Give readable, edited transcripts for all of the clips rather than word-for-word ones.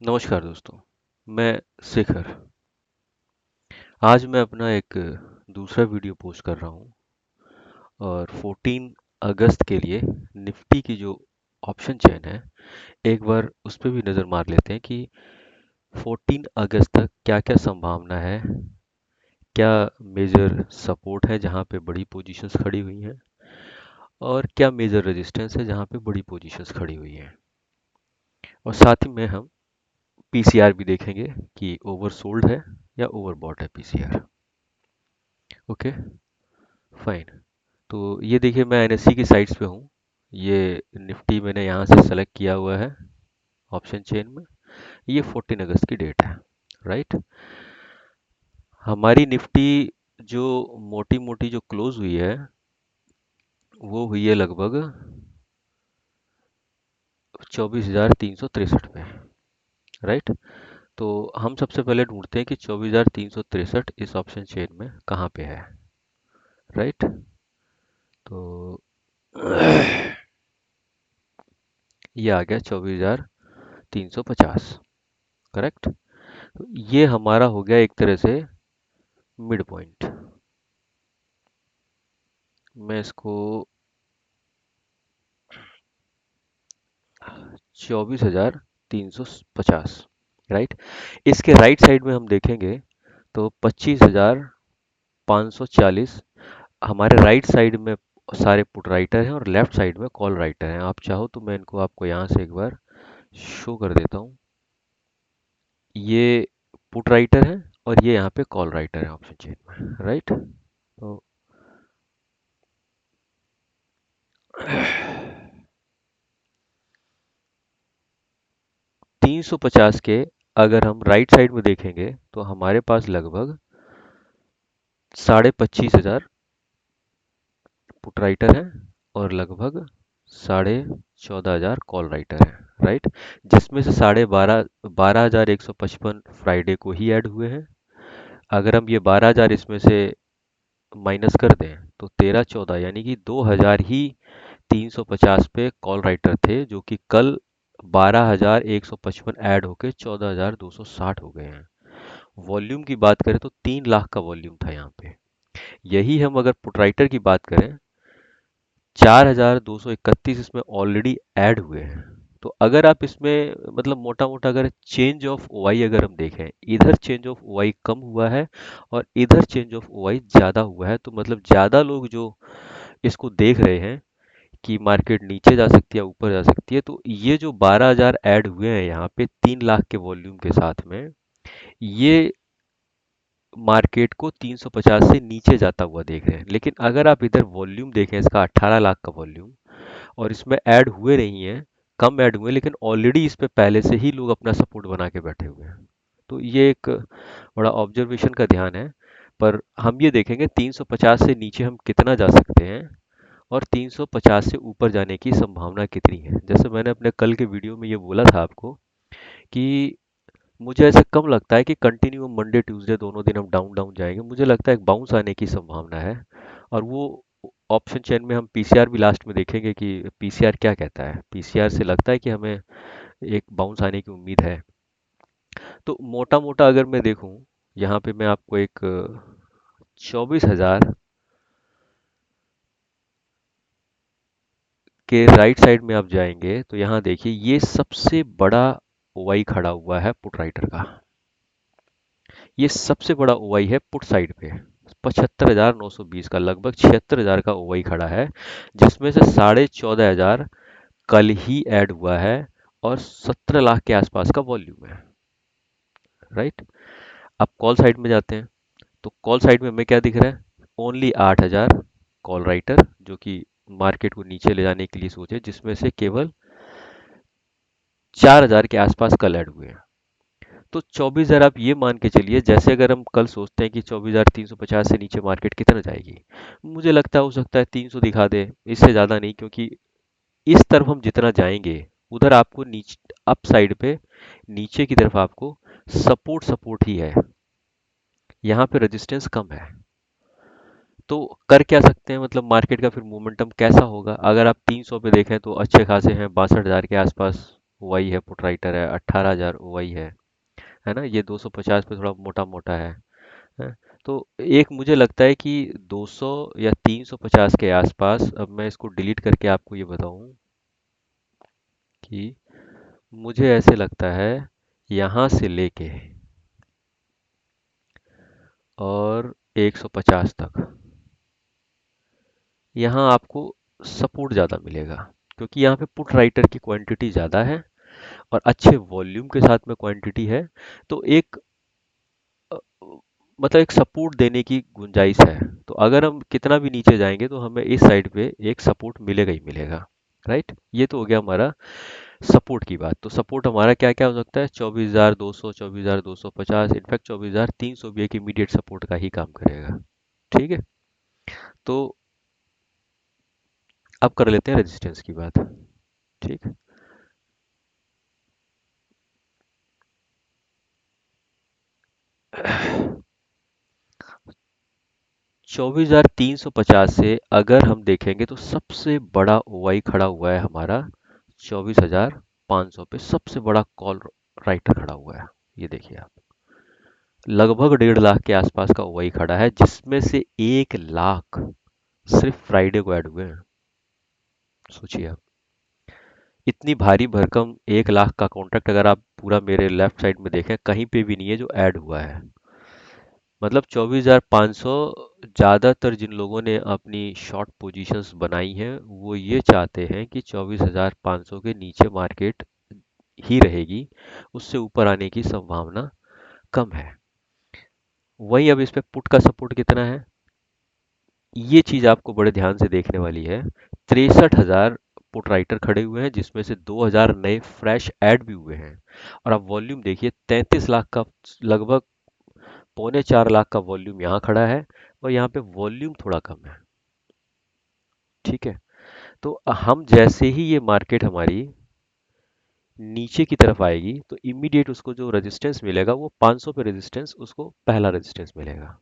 नमस्कार दोस्तों। मैं शिखर। आज मैं अपना एक दूसरा वीडियो पोस्ट कर रहा हूँ और 14 अगस्त के लिए निफ्टी की जो ऑप्शन चेन है, एक बार उस पे भी नज़र मार लेते हैं कि 14 अगस्त तक क्या-क्या संभावना है, क्या मेजर सपोर्ट है जहाँ पे बड़ी पोजीशंस खड़ी हुई हैं और क्या मेजर रेजिस्टेंस है जहाँ पे बड़ी पोजीशंस खड़ी हुई हैं। और साथ ही में हम पीसीआर भी देखेंगे कि ओवरसोल्ड है या ओवरबॉट है पीसीआर। Okay, fine. तो ये देखिए, मैं एनएससी की साइट्स पे हूँ। ये निफ्टी मैंने यहाँ से सेलेक्ट किया हुआ है ऑप्शन चेन में। ये 14 अगस्त की डेट है, राइट। हमारी निफ्टी जो मोटी मोटी जो क्लोज हुई है वो हुई है लगभग 24,363 पे, राइट। तो हम सबसे पहले ढूंढते हैं कि 24,363 इस ऑप्शन चेन में कहाँ पे है, राइट। तो ये आ गया 24,350, करेक्ट। तो ये हमारा हो गया एक तरह से मिड पॉइंट। मैं इसको 24,350, राइट। इसके राइट साइड में हम देखेंगे तो 25,540 हमारे राइट साइड में सारे पुट राइटर हैं और लेफ्ट साइड में कॉल राइटर हैं। आप चाहो तो मैं इनको आपको यहाँ से एक बार शो कर देता हूँ। ये पुट राइटर है और ये यहाँ पे कॉल राइटर है ऑप्शन चेन में, राइट। तो 350 के अगर हम राइट साइड में देखेंगे तो हमारे पास लगभग 25,500 पुट राइटर हैं और लगभग 14,500 कॉल राइटर हैं, राइट। जिसमें से 12,155 फ्राइडे को ही ऐड हुए हैं। अगर हम ये 12,000 इसमें से माइनस कर दें तो 13-14 यानी कि 2,000 ही 350 पे कॉल राइटर थे, जो कि कल 12,155 ऐड होके 14,260 हो गए हैं। वॉल्यूम की बात करें तो 3 लाख का वॉल्यूम था यहाँ पे। यही हम अगर पुट राइटर की बात करें, 4,231 इसमें ऑलरेडी ऐड हुए हैं। तो अगर आप इसमें मतलब मोटा मोटा अगर चेंज ऑफ ओआई अगर हम देखें, इधर चेंज ऑफ ओआई कम हुआ है और इधर चेंज ऑफ ओआई ज़्यादा हुआ है, तो मतलब ज़्यादा लोग जो इसको देख रहे हैं कि मार्केट नीचे जा सकती है ऊपर जा सकती है, तो ये जो 12,000 ऐड हुए हैं यहाँ पे 3 लाख के वॉल्यूम के साथ में, ये मार्केट को 350 से नीचे जाता हुआ देख रहे हैं। लेकिन अगर आप इधर वॉल्यूम देखें, इसका 18 लाख का वॉल्यूम, और इसमें ऐड हुए नहीं हैं, कम ऐड हुए, लेकिन ऑलरेडी इस पे पहले से ही लोग अपना सपोर्ट बना के बैठे हुए हैं। तो ये एक बड़ा ऑब्जर्वेशन का ध्यान है। पर हम ये देखेंगे 350 से नीचे हम कितना जा सकते हैं और 350 से ऊपर जाने की संभावना कितनी है। जैसे मैंने अपने कल के वीडियो में ये बोला था आपको कि मुझे ऐसा कम लगता है कि कंटिन्यू मंडे ट्यूसडे दोनों दिन हम डाउन डाउन जाएंगे। मुझे लगता है एक बाउंस आने की संभावना है। और वो ऑप्शन चेन में हम पीसीआर भी लास्ट में देखेंगे कि पीसीआर क्या कहता है। पीसीआर से लगता है कि हमें एक बाउंस आने की उम्मीद है। तो मोटा मोटा अगर मैं देखूं, यहाँ पे मैं आपको एक 24,000 के राइट साइड में आप जाएंगे तो यहाँ देखिए ये सबसे बड़ा ओवाई खड़ा हुआ है पुट राइटर का। ये सबसे बड़ा ओवाई है पुट साइड पे, 75,920 का, लगभग 76,000 का ओवाई खड़ा है, जिसमें से 14,500 कल ही ऐड हुआ है और 17 लाख के आसपास का वॉल्यूम है, राइट। अब कॉल साइड में जाते हैं तो कॉल साइड में हमें क्या दिख रहा है? ओनली 8,000 कॉल राइटर, जो कि मार्केट को नीचे ले जाने के लिए सोचे, जिसमें से केवल 4,000 के आसपास कल ऐड हुए हैं। तो 24,000 आप ये मान के चलिए, जैसे अगर हम कल सोचते हैं कि 24,350 से नीचे मार्केट कितना जाएगी, मुझे लगता है हो सकता है 300 दिखा दे, इससे ज़्यादा नहीं। क्योंकि इस तरफ हम जितना जाएंगे उधर आपको नीचे अप साइड पे नीचे की तरफ आपको सपोर्ट सपोर्ट ही है, यहाँ पे रेजिस्टेंस कम है। तो कर क्या सकते हैं, मतलब मार्केट का फिर मोमेंटम कैसा होगा? अगर आप 300 पे देखें तो अच्छे खासे हैं, 62,000 के आसपास ओवाई है, पुट राइटर है, 18,000 ओवाई है ना। ये 250 पे थोड़ा मोटा मोटा है। तो एक मुझे लगता है कि 200 या 350 के आसपास, अब मैं इसको डिलीट करके आपको ये बताऊं कि मुझे ऐसे लगता है यहाँ से लेके और 150 तक, यहाँ आपको सपोर्ट ज़्यादा मिलेगा, क्योंकि यहाँ पे पुट राइटर की क्वांटिटी ज़्यादा है और अच्छे वॉल्यूम के साथ में क्वांटिटी है। तो एक अ, मतलब एक सपोर्ट देने की गुंजाइश है। तो अगर हम कितना भी नीचे जाएंगे तो हमें इस साइड पे एक सपोर्ट मिलेगा ही मिलेगा। राइट, ये तो हो गया हमारा सपोर्ट की बात। तो सपोर्ट हमारा क्या क्या हो सकता है? 24,200, 24,250, इनफैक्ट 24,300 भी एक इमीडिएट सपोर्ट का ही काम करेगा। ठीक है, तो अब कर लेते हैं रेजिस्टेंस की बात। ठीक, 24,350 से अगर हम देखेंगे तो सबसे बड़ा ओवाई खड़ा हुआ है हमारा 24,500 पे, सबसे बड़ा कॉल राइटर खड़ा हुआ है। ये देखिए आप, लगभग 1.5 लाख के आसपास का ओवाई खड़ा है, जिसमें से 1 लाख सिर्फ फ्राइडे को ऐड हुए हैं। सोचिए आप, इतनी भारी भरकम 1 लाख का कॉन्ट्रैक्ट अगर आप पूरा मेरे लेफ्ट साइड में देखें, कहीं पे भी नहीं है जो ऐड हुआ है। मतलब 24,500, ज़्यादातर जिन लोगों ने अपनी शॉर्ट पोजीशंस बनाई हैं वो ये चाहते हैं कि 24,500 के नीचे मार्केट ही रहेगी, उससे ऊपर आने की संभावना कम है। वहीं अब इस पे पुट का सपोर्ट कितना है, ये चीज आपको बड़े ध्यान से देखने वाली है। 63,000 पुट राइटर खड़े हुए हैं, जिसमें से 2,000 नए फ्रेश ऐड भी हुए हैं। और आप वॉल्यूम देखिए, 33 लाख का, लगभग 3.25 लाख का वॉल्यूम यहाँ खड़ा है, और यहाँ पे वॉल्यूम थोड़ा कम है। ठीक है, तो हम जैसे ही ये मार्केट हमारी नीचे की तरफ आएगी तो इमीडिएट उसको जो रेजिस्टेंस मिलेगा वो 500 पे रेजिस्टेंस, उसको पहला रेजिस्टेंस मिलेगा।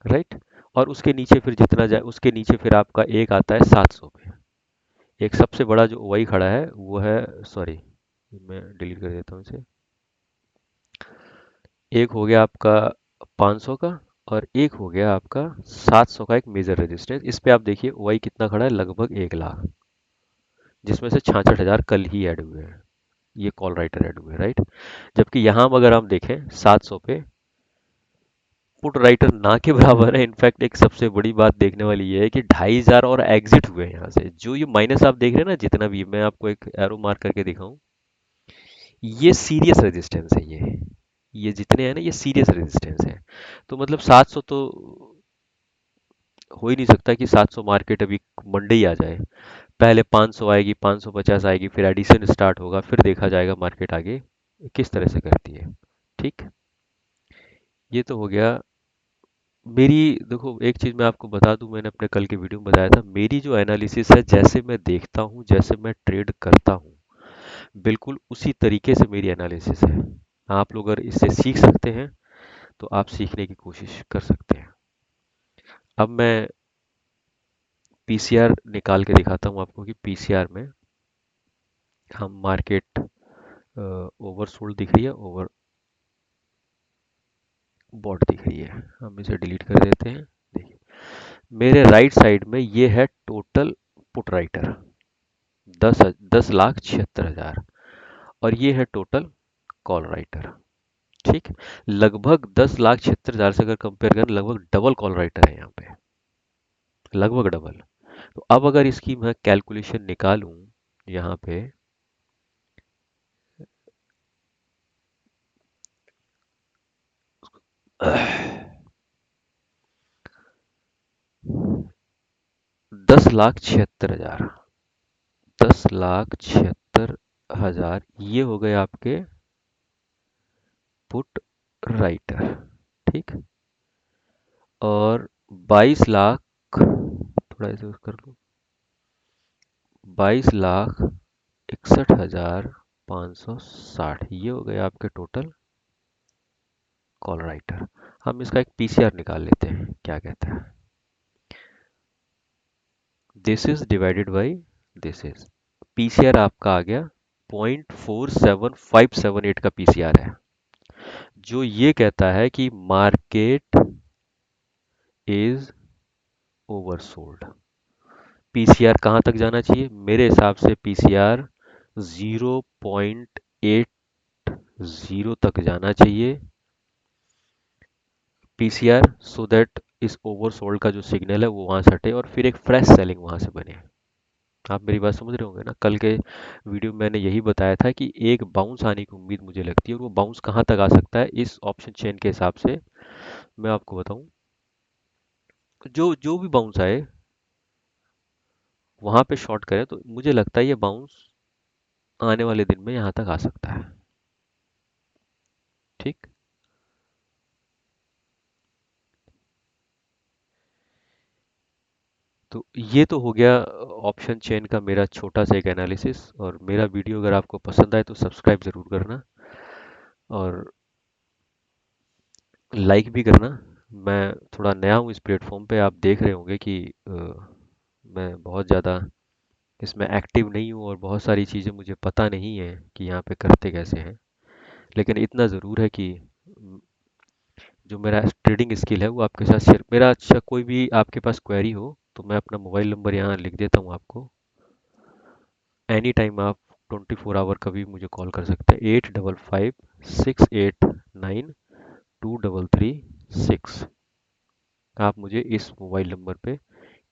राइट, और उसके नीचे फिर जितना जाए, उसके नीचे फिर आपका एक आता है 700 पे। एक सबसे बड़ा जो वही खड़ा है वो है, सॉरी मैं डिलीट कर देता हूँ इसे। एक हो गया आपका 500 का, और एक हो गया आपका 700 का, एक मेजर रेजिस्टेंस। इस पे आप देखिए वही कितना खड़ा है, लगभग 1 लाख, जिसमें से 66,000 कल ही ऐड हुए हैं, ये कॉल राइटर ऐड हुए, राइट। जबकि यहाँ अगर हम देखें 700 पे, पुट राइटर ना के बराबर है। इनफैक्ट एक सबसे बड़ी बात देखने वाली ये है कि 2,500 और एग्जिट हुए हैं यहाँ से। जो ये माइनस आप देख रहे हैं ना, जितना भी, मैं आपको एक एरो मार्क करके दिखाऊं, ये सीरियस रेजिस्टेंस है। ये जितने हैं ना, ये सीरियस रेजिस्टेंस है। तो मतलब 700 तो हो ही नहीं सकता कि 700 मार्केट अभी मंडे ही आ जाए। पहले 500 आएगी, 550 आएगी, फिर एडिशन स्टार्ट होगा, फिर देखा जाएगा मार्केट आगे किस तरह से करती है। ठीक, ये तो हो गया मेरी। देखो एक चीज़ मैं आपको बता दूं, मैंने अपने कल के वीडियो में बताया था, मेरी जो एनालिसिस है, जैसे मैं देखता हूँ, जैसे मैं ट्रेड करता हूँ, बिल्कुल उसी तरीके से मेरी एनालिसिस है। आप लोग अगर इससे सीख सकते हैं तो आप सीखने की कोशिश कर सकते हैं। अब मैं पीसीआर निकाल के दिखाता हूँ आपको कि पीसीआर में हम मार्केट ओवरसोल्ड दिख रही है, ओवर बॉट दिख रही है। हम इसे डिलीट कर देते हैं। देखिए मेरे राइट साइड में ये है टोटल पुट राइटर, 10,76,000, और ये है टोटल कॉल राइटर। ठीक, लगभग 10,76,000 से अगर कंपेयर करें, लगभग डबल कॉल राइटर है यहाँ पे, लगभग डबल। तो अब अगर इसकी मैं कैलकुलेशन निकालूं यहाँ पे, 10,76,000, 10,76,000 ये हो गए आपके पुट राइटर। ठीक, और 22 लाख, थोड़ा इसे कर लूँ, 22,61,560, ये हो गए आपके टोटल कॉल राइटर। हम इसका एक पीसीआर निकाल लेते हैं, क्या कहता है। This is divided by this is, PCR आपका आ गया 0.47578 का पीसीआर है, जो ये कहता है कि मार्केट इज ओवरसोल्ड। पीसीआर कहाँ तक जाना चाहिए? मेरे हिसाब से पीसीआर 0.80 तक जाना चाहिए पीसीआर, सो दैट इस ओवरसोल्ड का जो सिग्नल है वो वहां से हटे और फिर एक फ्रेश सेलिंग वहां से बने। आप मेरी बात समझ रहे होंगे ना? कल के वीडियो में मैंने यही बताया था कि एक बाउंस आने की उम्मीद मुझे लगती है, और वो बाउंस कहाँ तक आ सकता है इस ऑप्शन चेन के हिसाब से मैं आपको बताऊं। जो जो भी बाउंस आए वहां पे शॉर्ट करें, तो मुझे लगता है ये बाउंस आने वाले दिन में यहाँ तक आ सकता है। ठीक। तो ये तो हो गया ऑप्शन चेन का मेरा छोटा सा एक एनालिसिस। और मेरा वीडियो अगर आपको पसंद आए तो सब्सक्राइब ज़रूर करना और लाइक भी करना। मैं थोड़ा नया हूँ इस प्लेटफॉर्म पे, आप देख रहे होंगे कि मैं बहुत ज़्यादा इसमें एक्टिव नहीं हूँ और बहुत सारी चीज़ें मुझे पता नहीं है कि यहाँ पे करते कैसे हैं। लेकिन इतना ज़रूर है कि जो मेरा ट्रेडिंग स्किल है वो आपके साथ शेयर। मेरा अच्छा, कोई भी आपके पास क्वेरी हो तो मैं अपना मोबाइल नंबर यहाँ लिख देता हूँ आपको। एनी टाइम आप 24 आवर कभी मुझे कॉल कर सकते हैं। 8556892336। आप मुझे इस मोबाइल नंबर पे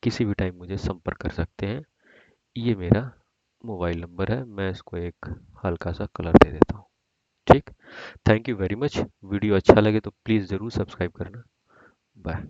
किसी भी टाइम मुझे संपर्क कर सकते हैं। ये मेरा मोबाइल नंबर है। मैं इसको एक हल्का सा कलर दे देता हूँ। ठीक। Thank you very much. Video अच्छा लगे तो प्लीज़ ज़रूर सब्सक्राइब करना। बाय।